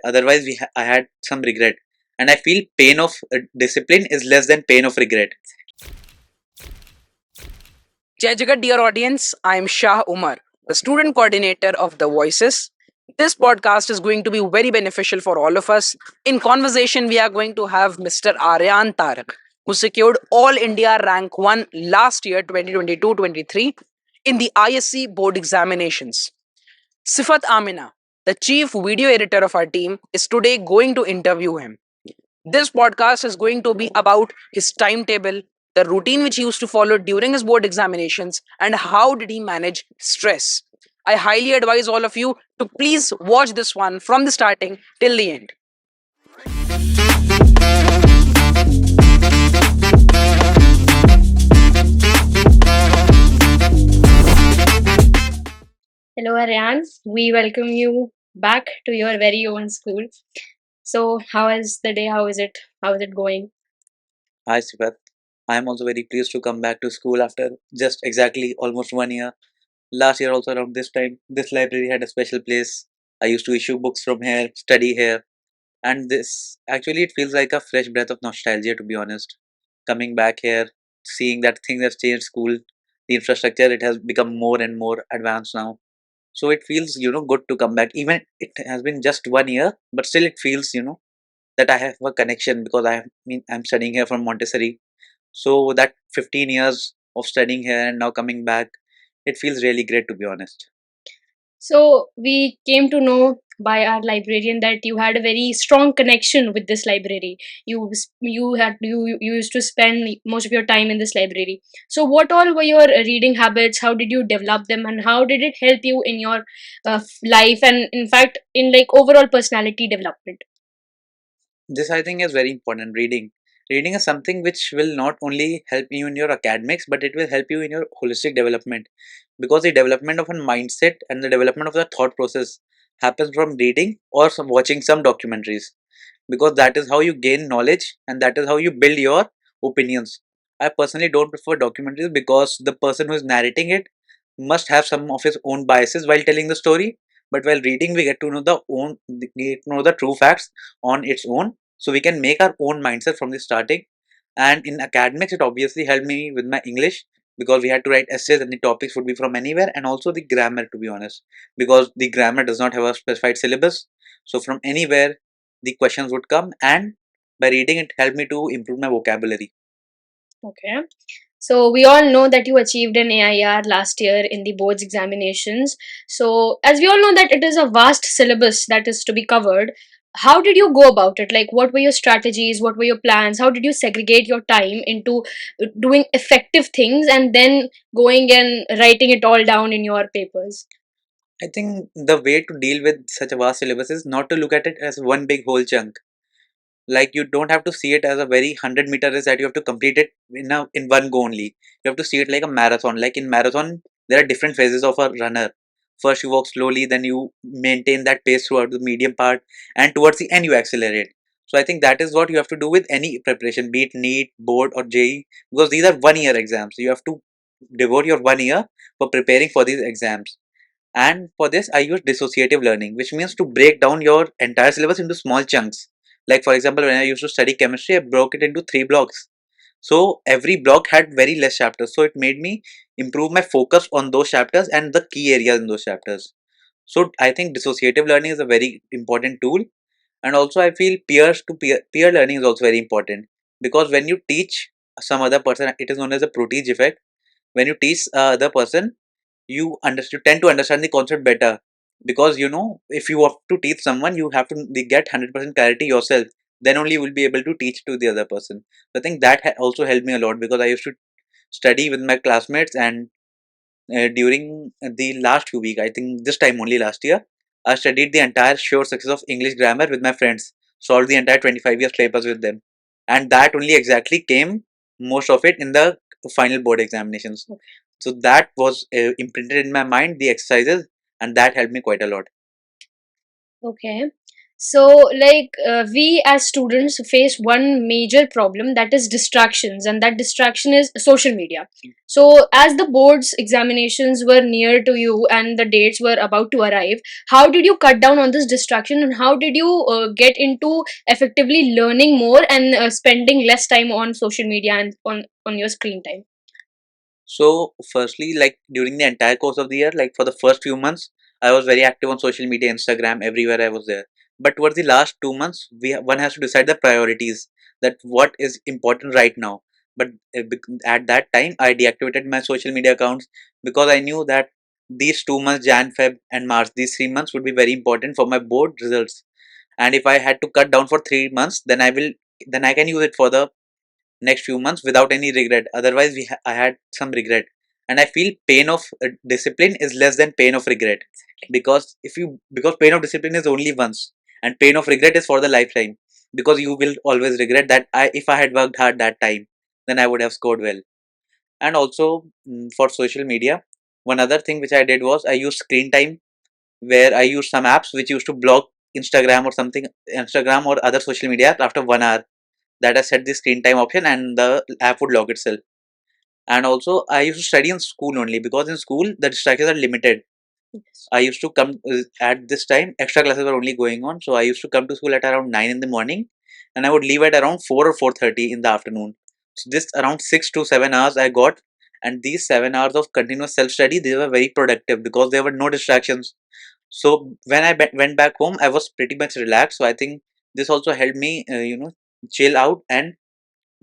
otherwise I had some regret. And I feel pain of discipline is less than pain of regret. Jai Jagat, dear audience, I am Shah Umar, the student coordinator of The Voices. This podcast is going to be very beneficial for all of us. In conversation, we are going to have Mr. Aryaan Tariq, who secured All India Rank 1 last year, 2022-23, in the ISC Board Examinations. Sifat Amina, the chief video editor of our team, is today going to interview him. This podcast is going to be about his timetable, the routine which he used to follow during his board examinations, and how did he manage stress. I highly advise all of you to please watch this one from the starting till the end. Hello, Aryaan. We welcome you back to your very own school. So, how is the day? How is it? How is it going? Hi, Sivat. I am also very pleased to come back to school after just exactly almost 1 year. Last year, also around this time, this library had a special place. I used to issue books from here, study here, and this actually it feels like a fresh breath of nostalgia, to be honest. Coming back here, seeing that things have changed, school, the infrastructure, it has become more and more advanced now. So it feels, good to come back. Even it has been just 1 year, but still it feels, that I have a connection because I'm studying here from Montessori. So that 15 years of studying here and now coming back, it feels really great, to be honest. So, we came to know by our librarian that you had a very strong connection with this library. You used to spend most of your time in this library. So, what all were your reading habits? How did you develop them, and how did it help you in your life, and in fact, in like overall personality development? This I think is very important. Reading is something which will not only help you in your academics, but it will help you in your holistic development, because the development of a mindset and the development of the thought process happens from reading or watching some documentaries, because that is how you gain knowledge and that is how you build your opinions. I personally don't prefer documentaries because the person who is narrating it must have some of his own biases while telling the story. But while reading, we get to know the true facts on its own, so we can make our own mindset from the starting. And in academics, it obviously helped me with my English, because we had to write essays and the topics would be from anywhere, and also the grammar, to be honest, because the grammar does not have a specified syllabus. So from anywhere the questions would come, and by reading it helped me to improve my vocabulary. Okay. So we all know that you achieved an AIR last year in the board's examinations. So as we all know that it is a vast syllabus that is to be covered, how did you go about it? Like what were your strategies? What were your plans? How did you segregate your time into doing effective things and then going and writing it all down in your papers? I think the way to deal with such a vast syllabus is not to look at it as one big whole chunk. Like, you don't have to see it as a very 100 meter race that you have to complete it in one go only. You have to see it like a marathon. Like in marathon, there are different phases of a runner. First you walk slowly, then you maintain that pace throughout the medium part, and towards the end you accelerate. So I think that is what you have to do with any preparation, be it NEET, board or JE, because these are 1 year exams. You have to devote your 1 year for preparing for these exams. And for this, I use dissociative learning, which means to break down your entire syllabus into small chunks. Like, for example, when I used to study chemistry, I broke it into 3 blocks. So every block had very less chapters. So it made me improve my focus on those chapters and the key areas in those chapters. So I think dissociative learning is a very important tool. And also, I feel peers to peer learning is also very important, because when you teach some other person, it is known as a proteage effect. When you teach other person, you tend to understand the concept better, because if you have to teach someone, you have to get 100% clarity yourself, then only you will be able to teach to the other person. So I think that also helped me a lot, because I used to study with my classmates, and during the last few weeks, I think this time only last year, I studied the entire sure success of English grammar with my friends, solved the entire 25 years papers with them, and that only exactly came most of it in the final board examinations. So that was imprinted in my mind, the exercises, and that helped me quite a lot. Okay. So, like, we as students face one major problem, that is distractions, and that distraction is social media. So, as the board's examinations were near to you and the dates were about to arrive, how did you cut down on this distraction, and how did you get into effectively learning more and spending less time on social media and on your screen time? So, firstly, like during the entire course of the year, like for the first few months, I was very active on social media, Instagram, everywhere I was there. But towards the last 2 months, one has to decide the priorities, that what is important right now. But at that time, I deactivated my social media accounts because I knew that these 2 months, Jan, Feb, and March, these 3 months would be very important for my board results. And if I had to cut down for 3 months, then I can use it for the next few months without any regret. Otherwise, I had some regret, and I feel pain of discipline is less than pain of regret, because pain of discipline is only once, and pain of regret is for the lifetime, because you will always regret that if I had worked hard that time, then I would have scored well. And also, for social media, one other thing which I did was I used screen time, where I used some apps which used to block Instagram or other social media apps after 1 hour, that I set the screen time option and the app would log itself. And also, I used to study in school only, because in school the distractions are limited. Yes. I used to come at this time, extra classes were only going on, so I used to come to school at around 9 in the morning, and I would leave at around 4 or 4:30 in the afternoon. So this around 6 to 7 hours I got, and these 7 hours of continuous self study, they were very productive because there were no distractions. So when I went back home, I was pretty much relaxed. So I think this also helped me, chill out and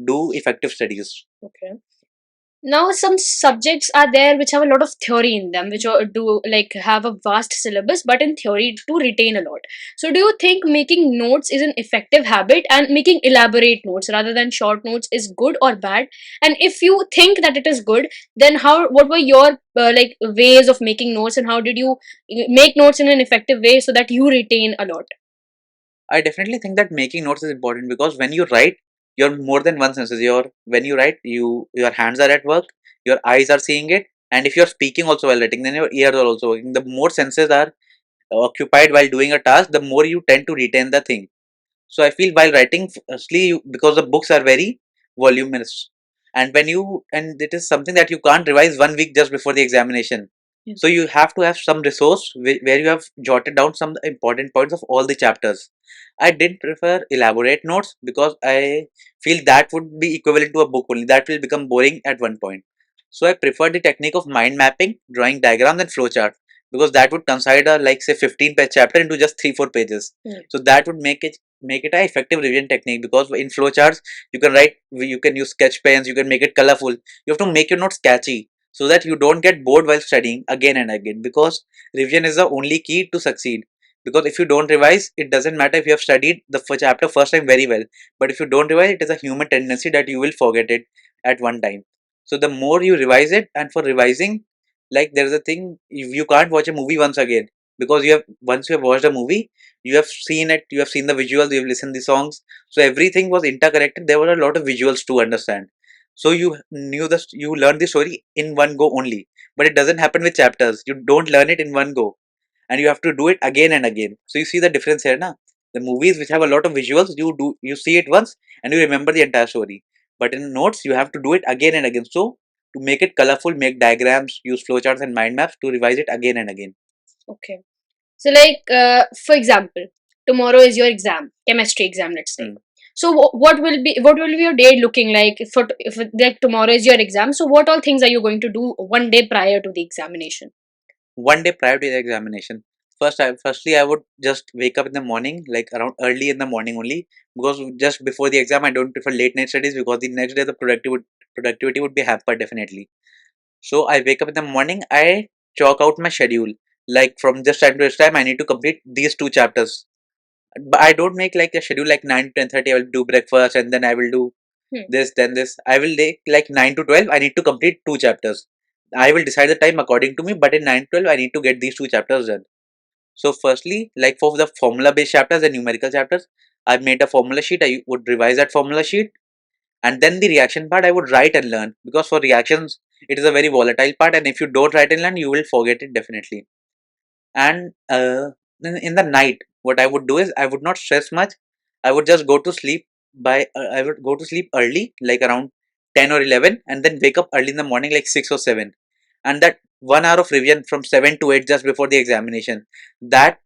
do effective studies. Okay. Now some subjects are there which have a lot of theory in them, which do like have a vast syllabus, but in theory to retain a lot. So do you think making notes is an effective habit, and making elaborate notes rather than short notes is good or bad? And if you think that it is good, then what were your like ways of making notes, and how did you make notes in an effective way so that you retain a lot? I definitely think that making notes is important, because when you write, you're more than one senses. When you write, your hands are at work, your eyes are seeing it, and if you're speaking also while writing, then your ears are also working. The more senses are occupied while doing a task, the more you tend to retain the thing. So I feel while writing, firstly, because the books are very voluminous, and it is something that you can't revise 1 week just before the examination. So Yes. you have to have some resource where you have jotted down some important points of all the chapters. I did prefer elaborate notes, because I feel that would be equivalent to a book only. That will become boring at one point. So I prefer the technique of mind mapping, drawing diagrams and flowchart, because that would consider, like, say, 15-page chapter into just 3-4 pages. Yes. So that would make it an effective revision technique, because in flowcharts you can use sketch pens, you can make it colorful. You have to make your notes catchy, so that you don't get bored while studying again and again, because revision is the only key to succeed. Because if you don't revise, it doesn't matter if you have studied the chapter first time very well, but if you don't revise, it is a human tendency that you will forget it at one time. So the more you revise it, and for revising, like, there is a thing, you can't watch a movie once again, because once you have watched a movie, you have seen it, you have seen the visuals, you have listened the songs, so everything was interconnected. There were a lot of visuals to understand. So you learned the story in one go only. But it doesn't happen with chapters. You don't learn it in one go, and you have to do it again and again. So you see the difference here, na? The movies which have a lot of visuals, you see it once and you remember the entire story. But in notes, you have to do it again and again. So to make it colorful, make diagrams, use flowcharts and mind maps to revise it again and again. Okay. So, like, for example, tomorrow is your exam, chemistry exam, let's say. Hmm. So, what will be your day looking like if like tomorrow is your exam? So, what all things are you going to do one day prior to the examination? One day prior to the examination, firstly I would just wake up in the morning, like around early in the morning only, because just before the exam I don't prefer late night studies, because the next day the productivity would be hampered definitely. So I wake up in the morning, I chalk out my schedule. Like from this time to this time, I need to complete these 2 chapters. But I don't make like a schedule like 9 to 10:30. I will do breakfast and then I will do Hmm. this, then this. I will take like 9 to 12. I need to complete 2 chapters. I will decide the time according to me, but in 9 to 12, I need to get these 2 chapters done. So, firstly, like for the formula based chapters and numerical chapters, I've made a formula sheet. I would revise that formula sheet, and then the reaction part I would write and learn, because for reactions it is a very volatile part, and if you don't write and learn, you will forget it definitely. And then in the night, what I would do is I would not stress much. I would just go to sleep I would go to sleep early, like around 10 or 11, and then wake up early in the morning, like 6 or 7. And that 1 hour of revision from 7 to 8 just before the examination, that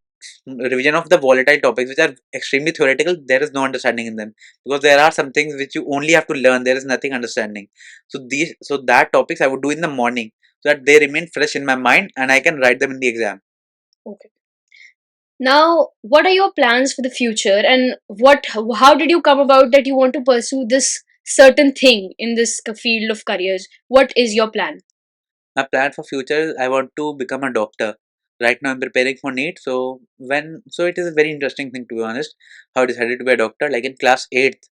revision of the volatile topics which are extremely theoretical, there is no understanding in them, because there are some things which you only have to learn, there is nothing understanding. So that topics I would do in the morning, so that they remain fresh in my mind and I can write them in the exam. Okay. Now, what are your plans for the future, and how did you come about that you want to pursue this certain thing in this field of careers? What is your plan? My plan for future is I want to become a doctor. Right now I'm preparing for NEET, so it is a very interesting thing, to be honest, how I decided to be a doctor. Like in class 8th,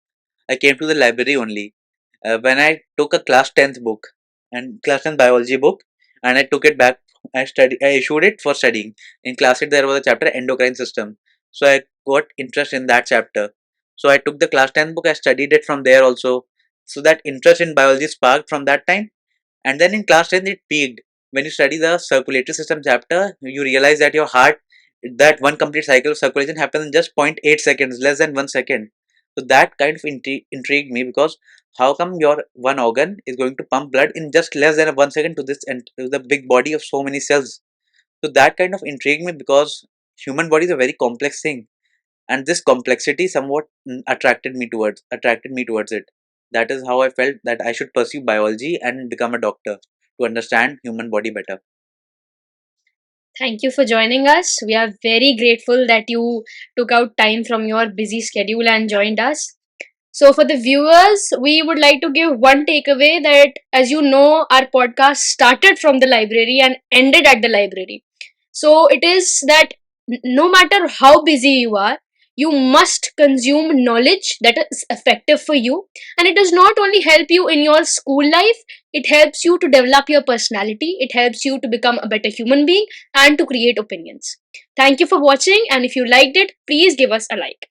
I came to the library only when I took a class 10th book and class 10th biology book, and I took it back. I issued it for studying. In class 8 there was a chapter endocrine system, so I got interest in that chapter. So I took the class 10th book, I studied it from there also. So that interest in biology sparked from that time, and then in class 10th it peaked. When you study the circulatory system chapter, you realize that your heart, that one complete cycle of circulation happens in just zero point 0.8 seconds, less than 1 second. So that kind of intrigued me, because how come your one organ is going to pump blood in just less than 1 second to this and to the big body of so many cells? So that kind of intrigued me, because human body is a very complex thing, and this complexity somewhat attracted me towards it. That is how I felt that I should pursue biology and become a doctor to understand human body better. Thank you for joining us. We are very grateful that you took out time from your busy schedule and joined us. So, for the viewers, we would like to give one takeaway that, as you know, our podcast started from the library and ended at the library. So, it is that no matter how busy you are, you must consume knowledge that is effective for you. And it does not only help you in your school life, it helps you to develop your personality, it helps you to become a better human being and to create opinions. Thank you for watching, and if you liked it, please give us a like.